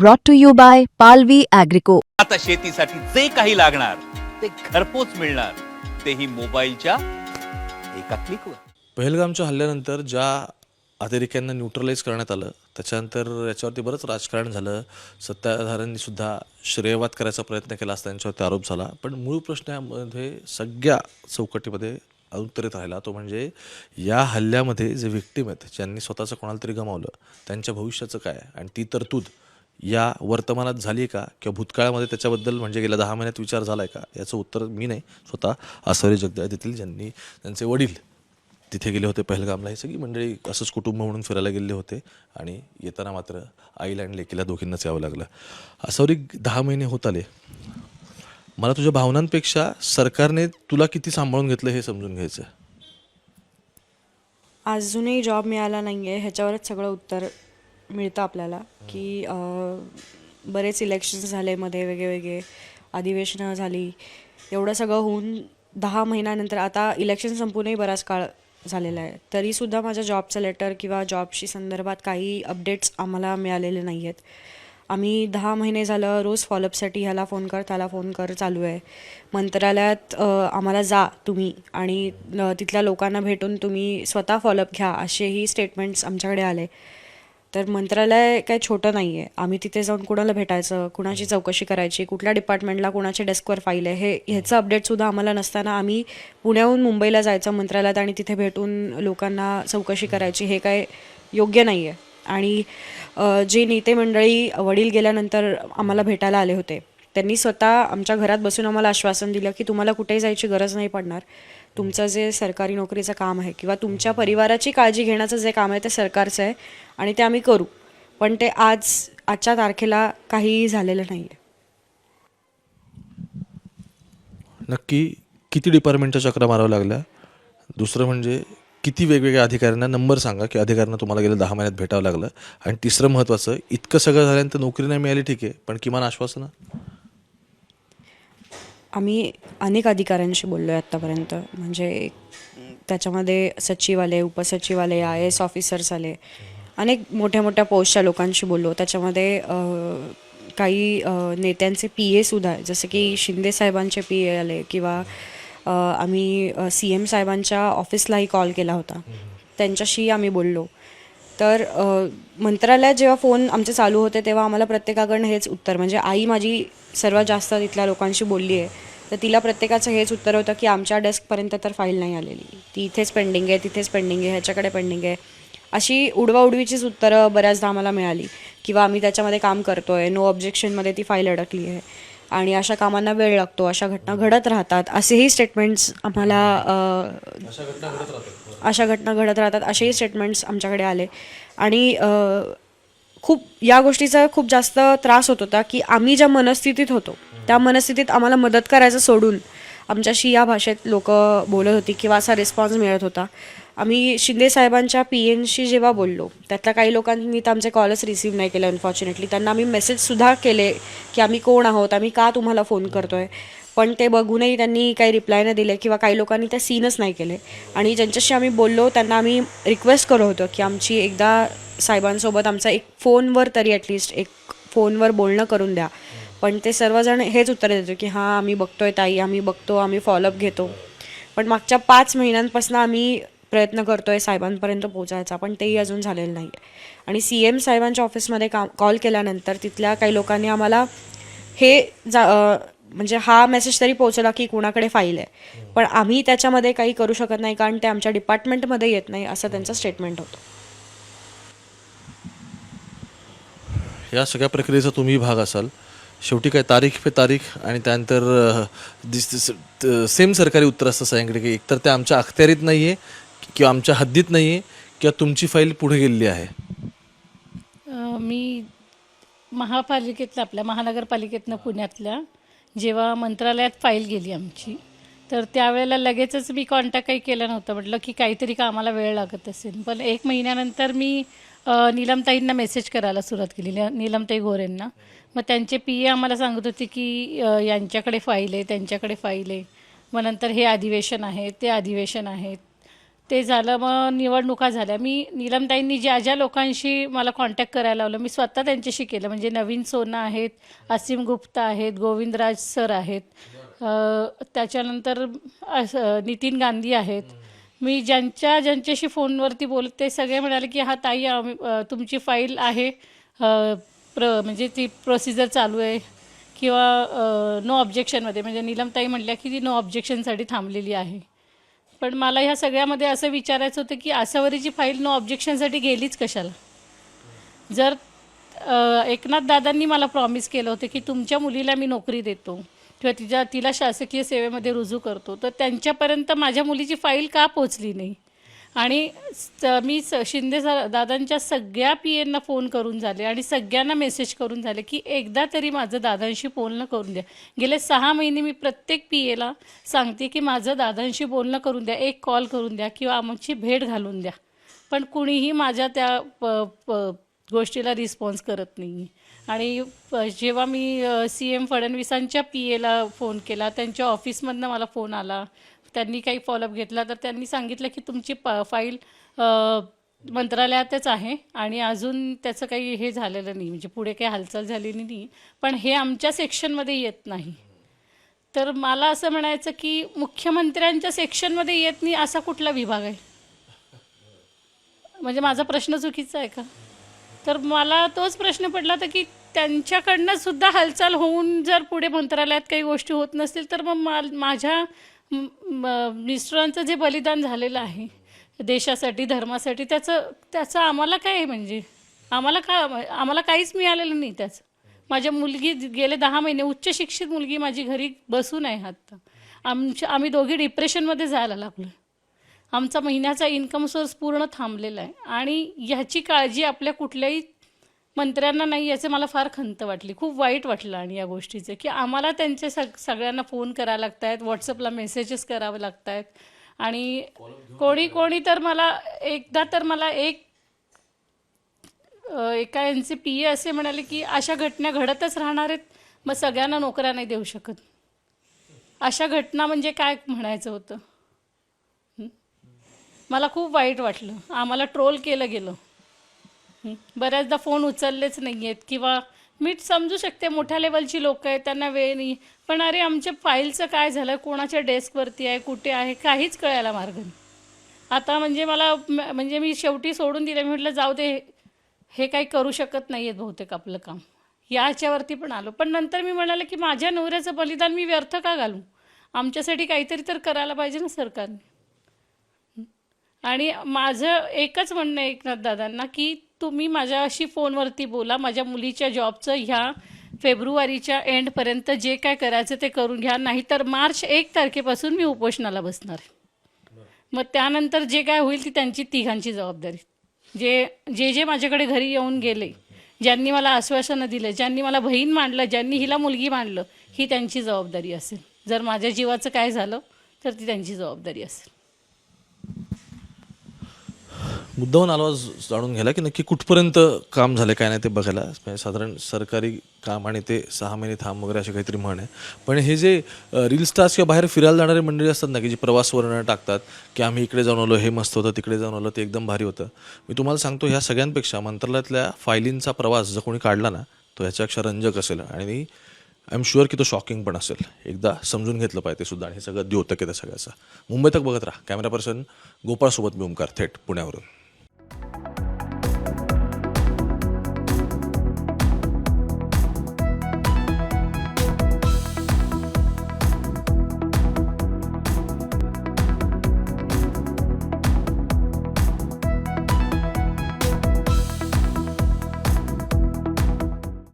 brought to you by Palvi Agrico. आता शेतीसाठी जे काही लागणार ते घरपोच मिळणार, तेही मोबाईलच्या एका क्लिकवर. पहलगामच्या हल्ल्यानंतर ज्या अतिरेक्यांना न्यूट्रलाइज करण्यात आलं त्याच्यानंतर याच्यावरती बरंच राजकारण झालं. सत्ताधाऱ्यांनी सुद्धा श्रेयवाद करायचा प्रयत्न केला असता त्यांच्यावरती आरोप झाला. पण मूळ प्रश्नामध्ये सगळ्या चौकटीमध्ये उत्तरित राहिला तो म्हणजे या हल्ल्यामध्ये जे व्हिक्टीम आहेत ज्यांनी स्वतःचं कोणाला तरी गमावलं त्यांच्या भविष्याचं काय आणि ती तरतूद या वर्तमानात झाली आहे का किंवा भूतकाळामध्ये त्याच्याबद्दल म्हणजे गेल्या 10 महिन्यात विचार झाला आहे का याचं उत्तर मी नाही, स्वतः आसावरी जगदाळे येथील ज्यांनी त्यांचे वडील तिथे गेले होते पहलगामला. ही सगळी मंडळी असंच कुटुंब म्हणून फिरायला गेले होते आणि येताना मात्र आईला आणि लेकीला दोघींनाच यावं लागलं. आसावरी 10 महिने होत आले. मला तुझ्या भावनांपेक्षा सरकारने तुला किती सांभाळून घेतलं हे समजून घ्यायचं. अजूनही जॉब मिळाला नाही आहे ह्याच्यावरच सगळं उत्तर मिळतं आपल्याला की बरेच इलेक्शन्स झाले मध्ये वेगळे अधिवेशनं झाली. एवढं सगळं होऊन 10 महिन्यानंतर आता इलेक्शन संपूनही बराच काळ झालेला आहे तरीसुद्धा माझ्या जॉबचं लेटर किंवा जॉबशी संदर्भात काही अपडेट्स आम्हाला मिळालेले नाही आहेत. आम्ही 10 महिने झालं रोज फॉलोअपसाठी ह्याला फोन कर त्याला फोन कर चालू आहे. मंत्रालयात आम्हाला जा तुम्ही आणि तिथल्या लोकांना भेटून तुम्ही स्वतः फॉलोअप घ्या असेही स्टेटमेंट्स आमच्याकडे आले. तर मंत्रालय काही छोटं नाही आहे. आम्ही तिथे जाऊन कुणाला भेटायचं, कुणाची चौकशी करायची, कुठल्या डिपार्टमेंटला कुणाच्या डेस्कवर फाईल आहे ह्याचं अपडेटसुद्धा आम्हाला नसताना आम्ही पुण्याहून मुंबईला जायचं मंत्रालयात आणि तिथे भेटून लोकांना चौकशी करायची हे काय योग्य नाही आहे. आणि जे नेते मंडळी वडील गेल्यानंतर आम्हाला भेटायला आले होते त्यांनी स्वतः आमच्या घरात बसून आम्हाला आश्वासन दिलं की तुम्हाला कुठेही जायची गरज नाही पडणार. तुमचं जे सरकारी नोकरीचं काम आहे किंवा तुमच्या परिवाराची काळजी घेण्याचं जे काम आहे ते सरकारचं आहे आणि ते आम्ही करू. पण ते आजच्या तारखेला काहीही झालेलं नाही आहे. नक्की किती डिपार्टमेंटच्या चक्रा माराव्या लागल्या? दुसरं म्हणजे किती वेगवेगळ्या अधिकाऱ्यांना नंबर सांगा की अधिकाऱ्यांना तुम्हाला गेल्या 10 महिन्यात भेटावं लागलं? आणि तिसरं महत्त्वाचं, इतकं सगळं झाल्यानंतर नोकरी नाही मिळाली ठीक आहे पण किमान आश्वासनं? आम्ही अनेक अधिकाऱ्यांशी बोललो आहे आत्तापर्यंत. म्हणजे त्याच्यामध्ये सचिव आले, उपसचिव आले, IAS ऑफिसर्स आले, अनेक मोठ्या मोठ्या पोस्टच्या लोकांशी बोललो. त्याच्यामध्ये काही नेत्यांचे PA सुद्धा आहे जसं की शिंदे साहेबांचे PA आले किंवा आम्ही CM साहेबांच्या ऑफिसलाही कॉल केला होता त्यांच्याशी आम्ही बोललो. तर मंत्रालयात जेव्हा फोन आमचे चालू होते तेव्हा आम्हाला प्रत्येकाकडनं हेच उत्तर म्हणजे आई माझी सर्वात जास्त तिथल्या लोकांशी बोलली आहे तर तिला प्रत्येकाचं हेच उत्तर होतं की आमच्या डेस्कपर्यंत तर फाईल नाही आलेली, ती इथेच पेंडिंग आहे तिथेच पेंडिंग आहे ह्याच्याकडे पेंडिंग आहे. अशी उडवाउडवीचीच उत्तरं बऱ्याचदा आम्हाला मिळाली किंवा आम्ही त्याच्यामध्ये काम करतो आहे, नो ऑब्जेक्शनमध्ये ती फाईल अडकली आहे आणि अशा कामांना वेळ लागतो, अशा घटना घडत राहतात असेही स्टेटमेंट्स आम्हाला अशा घटना घडत राहतात असेही स्टेटमेंट्स आमच्याकडे आले. आणि खूप या गोष्टीचा खूप जास्त त्रास होत होता की आम्ही ज्या मनस्थितीत होतो त्या मनस्थितीत आम्हाला मदत करायचं सोडून आमच्याशी या भाषेत लोक बोलत होती किंवा असा रिस्पॉन्स मिळत होता. आम्ही शिंदे साहेबांच्या PNशी जेव्हा बोललो त्यातल्या काही लोकांनी तर आमचे कॉलच रिसीव्ह नाही केले अनफॉर्च्युनेटली. त्यांना आम्ही मेसेजसुद्धा केले की आम्ही कोण आहोत, आम्ही का तुम्हाला फोन करतो आहे, पण ते बघूनही त्यांनी काही रिप्लाय नाही दिले किंवा काही लोकांनी त्या सीनच नाही केले. आणि ज्यांच्याशी आम्ही बोललो त्यांना आम्ही रिक्वेस्ट करत होतो की आमची एकदा साहेबांसोबत आमचा एक फोनवर तरी ॲटलिस्ट एक फोनवर बोलणं करून द्या. पण ते सर्वजण हेच उत्तर देतो की हां आम्ही बघतोय ताई, आम्ही बघतो, आम्ही फॉलोअप घेतो. पण मागच्या 5 महिन्यांपासून आम्ही प्रयत्न करतोय साहेबांपर्यंत पोहोचायचा पण तेही अजून झालेलं नाही आहे. आणि CM साहेबांच्या ऑफिसमध्ये कॉल केल्यानंतर तिथल्या काही लोकांनी आम्हाला हे म्हणजे हा मेसेज तरी पोहोचला की कुणाकडे फाईल आहे पण आम्ही त्याच्यामध्ये काही करू शकत नाही कारण ते आमच्या डिपार्टमेंटमध्ये येत नाही असं त्यांचं स्टेटमेंट होतं. या सगळ्या प्रक्रियेचा तुम्ही भाग असाल. शेवटी काय तारीख पे तारीख आणि त्यानंतर सेम सरकारी उत्तर असतं सगळ्यांकडे की एकतर ते आमच्या अखत्यारीत नाही आहे किंवा आमच्या हद्दीत नाही आहे किंवा तुमची फाईल पुढे गेलेली आहे. मी महापालिकेतल्या आपल्या महानगरपालिकेतनं पुण्यातल्या जेव्हा मंत्रालयात फाईल गेली आमची तर त्यावेळेला लगेचच मी कॉन्टॅक्टही केला नव्हता. म्हटलं की काहीतरी कामाला वेळ लागत असेल. पण 1 महिन्यानंतर मी नीलमताईंना मेसेज करायला सुरुवात केली, नीलमताई गोरेंना. मग त्यांचे PA आम्हाला सांगत होते की यांच्याकडे फाईल आहे त्यांच्याकडे फाईल आहे. मग नंतर हे अधिवेशन आहे ते अधिवेशन आहे ते झालं, मग निवडणुका झाल्या. मी नीलमताईंनी ज्या ज्या लोकांशी मला कॉन्टॅक्ट करायला लावलं मी स्वतः त्यांच्याशी केलं. म्हणजे नवीन सोना आहेत, असीम गुप्ता आहेत, गोविंदराज सर आहेत, त्याच्यानंतर नितीन गांधी आहेत. मी ज्यांच्याशी फोनवरती बोलत ते सगळे म्हणाले की हा ताई तुमची फाईल आहे, म्हणजे ती प्रोसिजर चालू आहे किंवा नो ऑब्जेक्शनमध्ये. म्हणजे नीलमताई म्हटल्या की ती नो ऑब्जेक्शनसाठी थांबलेली आहे. पण मला ह्या सगळ्यामध्ये असं विचारायचं होतं की आसावरीची फाईल नो ऑब्जेक्शनसाठी गेलीच कशाला. जर एकनाथ दादांनी मला प्रॉमिस केलं होतं की तुमच्या मुलीला मी नोकरी देतो किंवा तिला शासकीय सेवेमध्ये रुजू करतो, तर त्यांच्यापर्यंत माझ्या मुलीची फाईल का पोचली नाही. आणि मी शिंदे दादांच्या सगळ्या PAंना फोन करून झाले आणि सगळ्यांना मेसेज करून झाले की एकदा तरी माझं दादांशी बोलणं करून द्या. गेले 6 महिने मी प्रत्येक PAला सांगते की माझं दादांशी बोलणं करून द्या, एक कॉल करून द्या किंवा आमची भेट घालून द्या. पण कुणीही माझ्या त्या गोष्टीला रिस्पॉन्स करत नाही. आणि जेव्हा मी CM फडणवीसांच्या PAला फोन केला, त्यांच्या ऑफिसमधनं मला फोन आला, त्यांनी काही फॉलोअप घेतला, तर त्यांनी सांगितलं की तुमची फाईल मंत्रालयातच आहे आणि अजून त्याचं काही हे झालेलं नाही, म्हणजे पुढे काही हालचाल झालेली नाही, पण हे आमच्या सेक्शनमध्ये येत नाही. तर मला असं म्हणायचं की मुख्यमंत्र्यांच्या सेक्शनमध्ये येत नाही असा कुठला विभाग आहे? म्हणजे माझा प्रश्न चुकीचा आहे का? तर मला तोच प्रश्न पडला होता की त्यांच्याकडनं सुद्धा हालचाल होऊन जर पुढे मंत्रालयात काही गोष्टी होत नसतील तर मग माझ्या मिस्टरांचं जे बलिदान झालेलं आहे देशासाठी, धर्मासाठी, त्याचं आम्हाला काय आहे? म्हणजे आम्हाला काहीच मिळालेलं नाही त्याचं. माझ्या मुलगी गेले 10 महिने उच्च शिक्षित मुलगी माझी घरी बसून आहे. आत्ता आम्ही दोघी डिप्रेशनमध्ये जायला लागलो. आमचा महिन्याचा इन्कम सोर्स पूर्ण थांबलेला आहे आणि ह्याची काळजी आपल्या कुठल्याही मंत्र्यांना नाही, याचं मला फार खंत वाटली, खूप वाईट वाटलं. आणि या गोष्टीचं की आम्हाला त्यांचे सगळ्यांना फोन करावे लागत आहेत, व्हॉट्सअपला मेसेजेस करावे लागत आहेत. आणि कोणी तर मला एका यांचे PA असे म्हणाले की अशा घटना घडतच राहणार आहेत, मग सगळ्यांना नोकऱ्या नाही देऊ शकत. अशा घटना म्हणजे काय म्हणायचं होतं? मला खूप वाईट वाटलं. आम्हाला ट्रोल केलं गेलं. बऱ्याचदा फोन उचललेच नाही आहेत किंवा मी समजू शकते मोठ्या लेवलची लोक आहेत, त्यांना वेळ नाही, पण अरे आमच्या फाईलचं काय झालं, कोणाच्या डेस्कवरती आहे, कुठे आहे, काहीच कळायला मार्ग नाही. आता म्हणजे मी शेवटी सोडून दिलं. मी म्हटलं जाऊ दे, हे काही करू शकत नाही आहेत बहुतेक आपलं काम, याच्यावरती पण आलो. पण नंतर मी म्हणाले की माझ्या नवऱ्याचं बलिदान मी व्यर्थ का घालू? आमच्यासाठी काहीतरी तर करायला पाहिजे ना सरकारने. आणि माझं एकच म्हणणं आहे एकनाथ दादांना की तुम्ही माझ्याशी फोनवरती बोला, माझ्या मुलीच्या जॉबचं ह्या फेब्रुवारीच्या एंडपर्यंत जे काय करायचं ते करून घ्या, नाहीतर मार्च 1 तारखेपासून मी उपोषणाला बसणार आहे. मग त्यानंतर जे काय होईल ती त्यांची तिघांची जबाबदारी. जे माझ्याकडे घरी येऊन गेले, ज्यांनी मला आश्वासनं दिलं, ज्यांनी मला बहीण मानलं, ज्यांनी हिला मुलगी मानलं, ही त्यांची जबाबदारी असेल. जर माझ्या जीवाचं काय झालं तर ती त्यांची जबाबदारी असेल. मुद्दाहून आलो जाणून घ्यायला की नक्की कुठपर्यंत काम झालं काय नाही ते बघायला. म्हणजे साधारण सरकारी काम आणि ते 6 महिने थांब वगैरे असे काहीतरी म्हण आहे. पण हे जे रील स्टार्स किंवा बाहेर फिरायला जाणारे मंडळी असतात ना, की जे प्रवास वर्णन टाकतात की आम्ही इकडे जाऊन आलो, हे मस्त होतं, तिकडे जाऊन आलो, ते एकदम भारी होतं. मी तुम्हाला सांगतो ह्या सगळ्यांपेक्षा मंत्रालयातल्या फायलींचा प्रवास जर कोणी काढला ना, तो ह्याच्यापेक्षा रंजक असेल आणि आय एम शुअर की तो शॉकिंग पण असेल. एकदा समजून घेतलं पाहिजे ते सुद्धा. आणि हे सगळं द्योतक आहे त्या सगळ्याचं. मुंबई तक बघत राहा. कॅमेरा पर्सन गोपाळसोबत मी ओमकार, थेट पुण्यावरून.